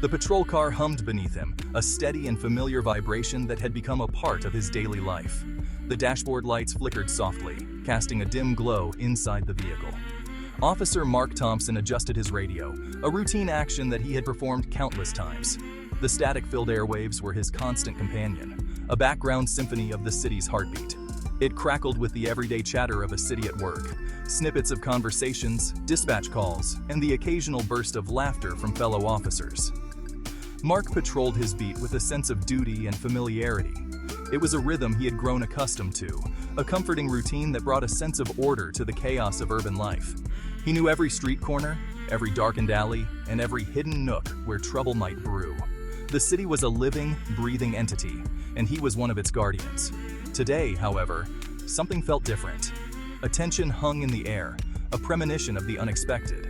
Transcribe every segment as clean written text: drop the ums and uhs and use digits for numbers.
The patrol car hummed beneath him, a steady and familiar vibration that had become a part of his daily life. The dashboard lights flickered softly, casting a dim glow inside the vehicle. Officer Mark Thompson adjusted his radio, a routine action that he had performed countless times. The static-filled airwaves were his constant companion, a background symphony of the city's heartbeat. It crackled with the everyday chatter of a city at work, snippets of conversations, dispatch calls, and the occasional burst of laughter from fellow officers. Mark patrolled his beat with a sense of duty and familiarity. It was a rhythm he had grown accustomed to, a comforting routine that brought a sense of order to the chaos of urban life. He knew every street corner, every darkened alley, and every hidden nook where trouble might brew. The city was a living, breathing entity, and he was one of its guardians. Today, however, something felt different. A tension hung in the air, a premonition of the unexpected.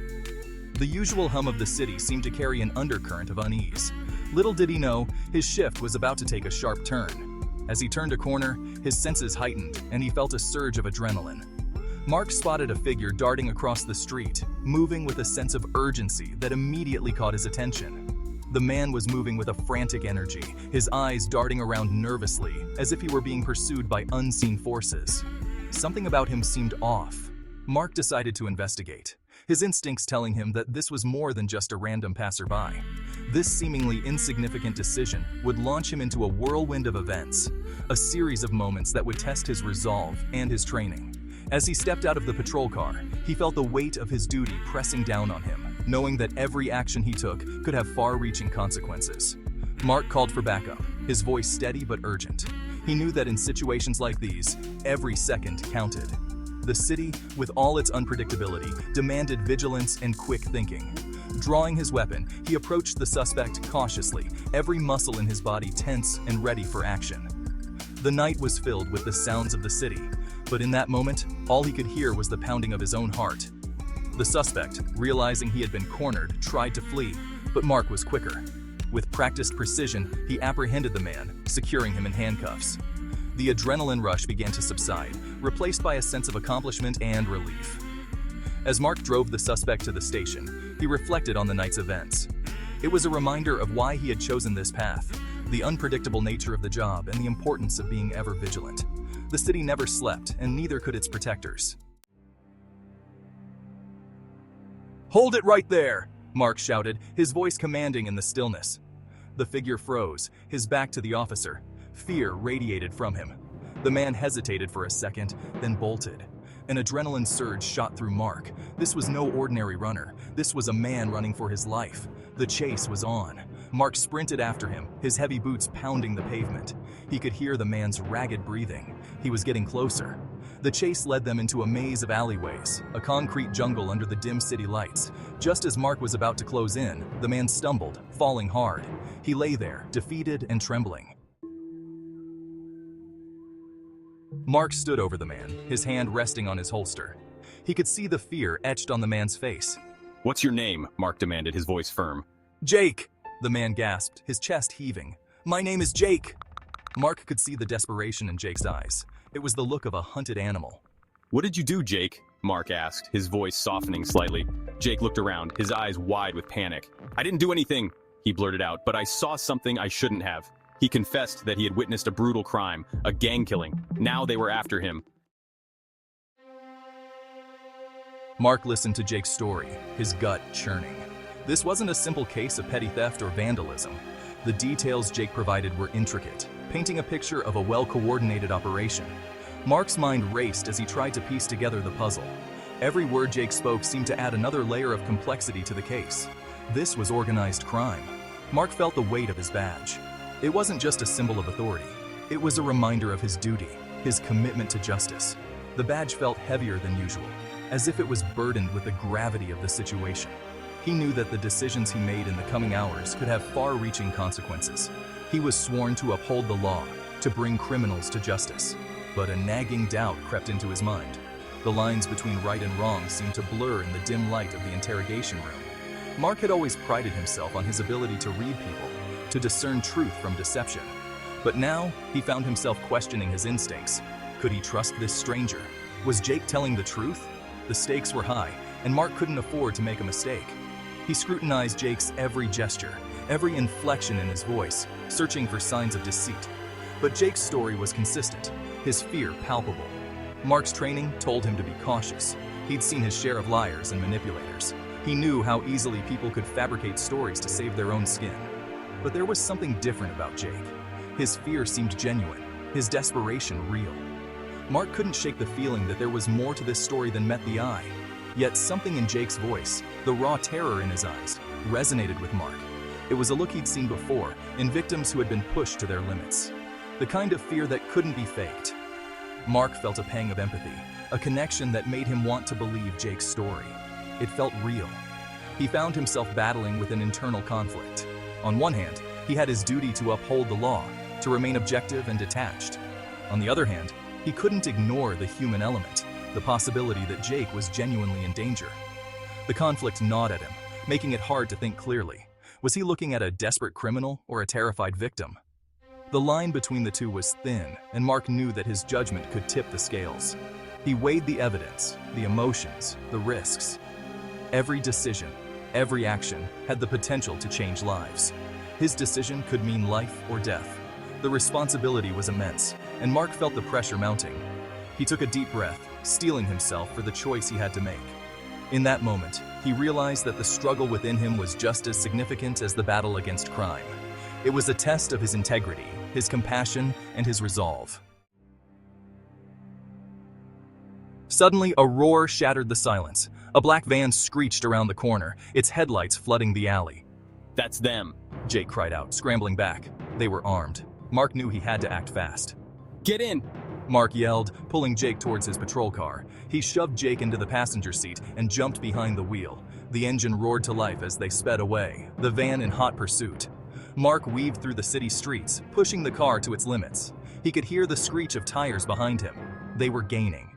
The usual hum of the city seemed to carry an undercurrent of unease. Little did he know, his shift was about to take a sharp turn. As he turned a corner, his senses heightened, and he felt a surge of adrenaline. Mark spotted a figure darting across the street, moving with a sense of urgency that immediately caught his attention. The man was moving with a frantic energy, his eyes darting around nervously, as if he were being pursued by unseen forces. Something about him seemed off. Mark decided to investigate, his instincts telling him that this was more than just a random passerby. This seemingly insignificant decision would launch him into a whirlwind of events, a series of moments that would test his resolve and his training. As he stepped out of the patrol car, he felt the weight of his duty pressing down on him, knowing that every action he took could have far-reaching consequences. Mark called for backup, his voice steady but urgent. He knew that in situations like these, every second counted. The city, with all its unpredictability, demanded vigilance and quick thinking. Drawing his weapon, he approached the suspect cautiously, every muscle in his body tense and ready for action. The night was filled with the sounds of the city, but in that moment, all he could hear was the pounding of his own heart. The suspect, realizing he had been cornered, tried to flee, but Mark was quicker. With practiced precision, he apprehended the man, securing him in handcuffs. The adrenaline rush began to subside, replaced by a sense of accomplishment and relief. As Mark drove the suspect to the station, he reflected on the night's events. It was a reminder of why he had chosen this path, the unpredictable nature of the job and the importance of being ever vigilant. The city never slept, and neither could its protectors. "Hold it right there!" Mark shouted, his voice commanding in the stillness. The figure froze, his back to the officer. Fear radiated from him. The man hesitated for a second, then bolted. An adrenaline surge shot through Mark. This was no ordinary runner. This was a man running for his life. The chase was on. Mark sprinted after him, his heavy boots pounding the pavement. He could hear the man's ragged breathing. He was getting closer. The chase led them into a maze of alleyways, a concrete jungle under the dim city lights. Just as Mark was about to close in, the man stumbled, falling hard. He lay there, defeated and trembling. Mark stood over the man, his hand resting on his holster. He could see the fear etched on the man's face. "What's your name?" Mark demanded, his voice firm. "Jake," the man gasped, his chest heaving. "My name is Jake." Mark could see the desperation in Jake's eyes. It was the look of a hunted animal. "What did you do, Jake?" Mark asked, his voice softening slightly. Jake looked around, his eyes wide with panic. "I didn't do anything," he blurted out, "but I saw something I shouldn't have." He confessed that he had witnessed a brutal crime, a gang killing. Now they were after him. Mark listened to Jake's story, his gut churning. This wasn't a simple case of petty theft or vandalism. The details Jake provided were intricate, painting a picture of a well-coordinated operation. Mark's mind raced as he tried to piece together the puzzle. Every word Jake spoke seemed to add another layer of complexity to the case. This was organized crime. Mark felt the weight of his badge. It wasn't just a symbol of authority. It was a reminder of his duty, his commitment to justice. The badge felt heavier than usual, as if it was burdened with the gravity of the situation. He knew that the decisions he made in the coming hours could have far-reaching consequences. He was sworn to uphold the law, to bring criminals to justice. But a nagging doubt crept into his mind. The lines between right and wrong seemed to blur in the dim light of the interrogation room. Mark had always prided himself on his ability to read people, to discern truth from deception. But now, he found himself questioning his instincts. Could he trust this stranger? Was Jake telling the truth? The stakes were high, and Mark couldn't afford to make a mistake. He scrutinized Jake's every gesture, every inflection in his voice, searching for signs of deceit. But Jake's story was consistent, his fear palpable. Mark's training told him to be cautious. He'd seen his share of liars and manipulators. He knew how easily people could fabricate stories to save their own skin. But there was something different about Jake. His fear seemed genuine, his desperation real. Mark couldn't shake the feeling that there was more to this story than met the eye. Yet something in Jake's voice, the raw terror in his eyes, resonated with Mark. It was a look he'd seen before in victims who had been pushed to their limits. The kind of fear that couldn't be faked. Mark felt a pang of empathy, a connection that made him want to believe Jake's story. It felt real. He found himself battling with an internal conflict. On one hand, he had his duty to uphold the law, to remain objective and detached. On the other hand, he couldn't ignore the human element, the possibility that Jake was genuinely in danger. The conflict gnawed at him, making it hard to think clearly. Was he looking at a desperate criminal or a terrified victim? The line between the two was thin, and Mark knew that his judgment could tip the scales. He weighed the evidence, the emotions, the risks. Every decision, every action had the potential to change lives. His decision could mean life or death. The responsibility was immense, and Mark felt the pressure mounting. He took a deep breath, steeling himself for the choice he had to make. In that moment, he realized that the struggle within him was just as significant as the battle against crime. It was a test of his integrity, his compassion, and his resolve. Suddenly, a roar shattered the silence. A black van screeched around the corner, its headlights flooding the alley. That's them. Jake cried out, scrambling back. They were armed. Mark knew he had to act fast. Get in! Mark yelled, pulling Jake towards his patrol car. He shoved Jake into the passenger seat and jumped behind the wheel. The engine roared to life as they sped away, the van in hot pursuit. Mark weaved through the city streets, pushing the car to its limits. He could hear the screech of tires behind him. They were gaining.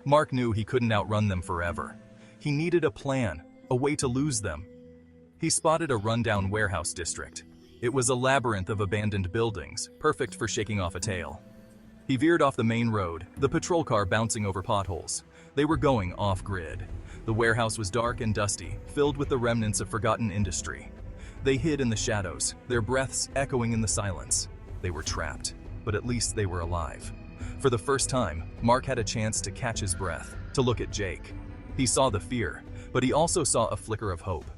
Mark knew he couldn't outrun them forever. He needed a plan, a way to lose them. He spotted a rundown warehouse district. It was a labyrinth of abandoned buildings, perfect for shaking off a tail. He veered off the main road, the patrol car bouncing over potholes. They were going off-grid. The warehouse was dark and dusty, filled with the remnants of forgotten industry. They hid in the shadows, their breaths echoing in the silence. They were trapped, but at least they were alive. For the first time, Mark had a chance to catch his breath, to look at Jake. He saw the fear, but he also saw a flicker of hope.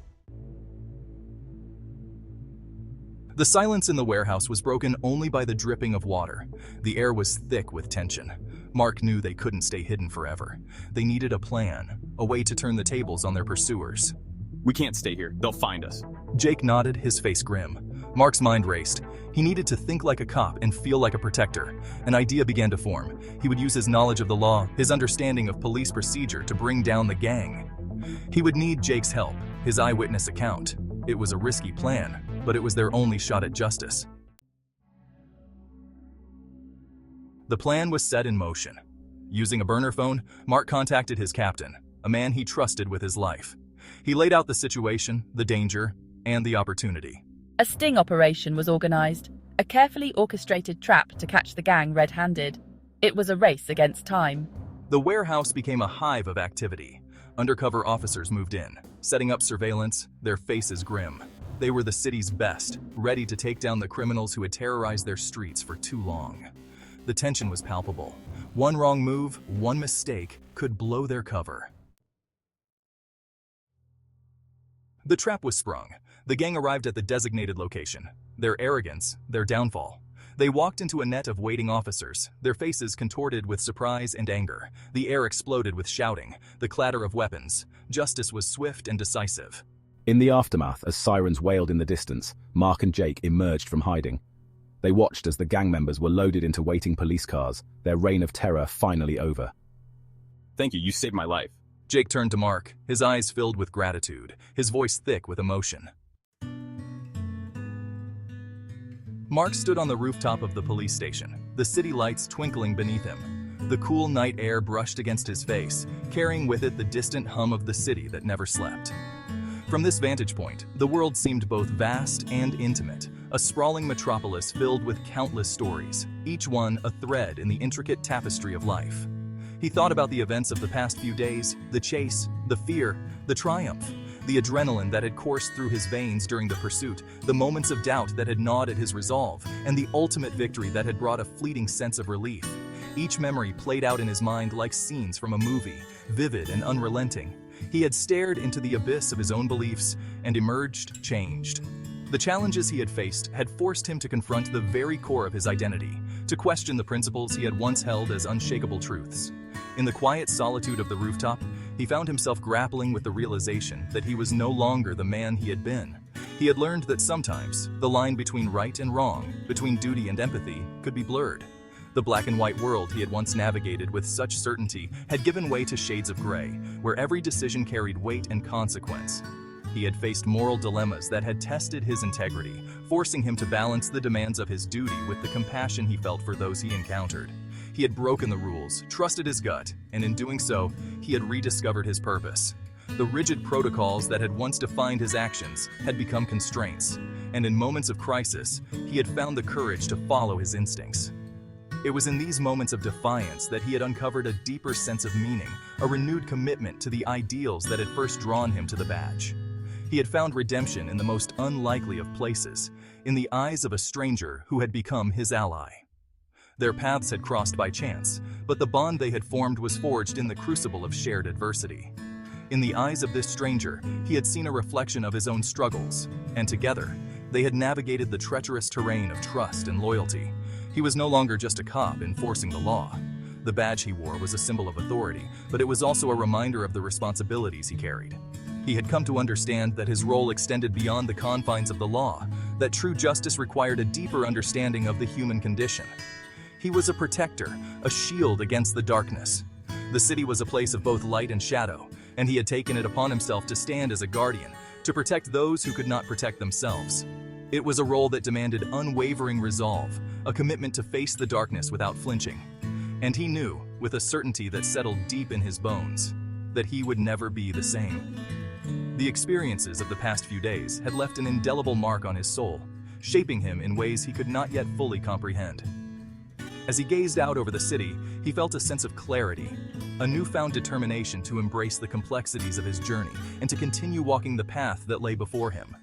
The silence in the warehouse was broken only by the dripping of water. The air was thick with tension. Mark knew they couldn't stay hidden forever. They needed a plan, a way to turn the tables on their pursuers. We can't stay here. They'll find us. Jake nodded, his face grim. Mark's mind raced. He needed to think like a cop and feel like a protector. An idea began to form. He would use his knowledge of the law, his understanding of police procedure to bring down the gang. He would need Jake's help, his eyewitness account. It was a risky plan, but it was their only shot at justice. The plan was set in motion. Using a burner phone, Mark contacted his captain, a man he trusted with his life. He laid out the situation, the danger, and the opportunity. A sting operation was organized, a carefully orchestrated trap to catch the gang red-handed. It was a race against time. The warehouse became a hive of activity. Undercover officers moved in, setting up surveillance, their faces grim. They were the city's best, ready to take down the criminals who had terrorized their streets for too long. The tension was palpable. One wrong move, one mistake, could blow their cover. The trap was sprung. The gang arrived at the designated location. Their arrogance, their downfall. They walked into a net of waiting officers, their faces contorted with surprise and anger. The air exploded with shouting, the clatter of weapons. Justice was swift and decisive. In the aftermath, as sirens wailed in the distance, Mark and Jake emerged from hiding. They watched as the gang members were loaded into waiting police cars, their reign of terror finally over. Thank you, you saved my life. Jake turned to Mark, his eyes filled with gratitude, his voice thick with emotion. Mark stood on the rooftop of the police station, the city lights twinkling beneath him. The cool night air brushed against his face, carrying with it the distant hum of the city that never slept. From this vantage point, the world seemed both vast and intimate, a sprawling metropolis filled with countless stories, each one a thread in the intricate tapestry of life. He thought about the events of the past few days, the chase, the fear, the triumph. The adrenaline that had coursed through his veins during the pursuit, the moments of doubt that had gnawed at his resolve, and the ultimate victory that had brought a fleeting sense of relief. Each memory played out in his mind like scenes from a movie, vivid and unrelenting. He had stared into the abyss of his own beliefs and emerged changed. The challenges he had faced had forced him to confront the very core of his identity, to question the principles he had once held as unshakable truths. In the quiet solitude of the rooftop, he found himself grappling with the realization that he was no longer the man he had been. He had learned that sometimes the line between right and wrong, between duty and empathy, could be blurred. The black and white world he had once navigated with such certainty had given way to shades of gray, where every decision carried weight and consequence. He had faced moral dilemmas that had tested his integrity, forcing him to balance the demands of his duty with the compassion he felt for those he encountered. He had broken the rules, trusted his gut, and in doing so, he had rediscovered his purpose. The rigid protocols that had once defined his actions had become constraints, and in moments of crisis, he had found the courage to follow his instincts. It was in these moments of defiance that he had uncovered a deeper sense of meaning, a renewed commitment to the ideals that had first drawn him to the badge. He had found redemption in the most unlikely of places, in the eyes of a stranger who had become his ally. Their paths had crossed by chance, but the bond they had formed was forged in the crucible of shared adversity. In the eyes of this stranger, he had seen a reflection of his own struggles, and together, they had navigated the treacherous terrain of trust and loyalty. He was no longer just a cop enforcing the law. The badge he wore was a symbol of authority, but it was also a reminder of the responsibilities he carried. He had come to understand that his role extended beyond the confines of the law, that true justice required a deeper understanding of the human condition. He was a protector, a shield against the darkness. The city was a place of both light and shadow, and he had taken it upon himself to stand as a guardian, to protect those who could not protect themselves. It was a role that demanded unwavering resolve, a commitment to face the darkness without flinching. And he knew, with a certainty that settled deep in his bones, that he would never be the same. The experiences of the past few days had left an indelible mark on his soul, shaping him in ways he could not yet fully comprehend. As he gazed out over the city, he felt a sense of clarity, a newfound determination to embrace the complexities of his journey and to continue walking the path that lay before him.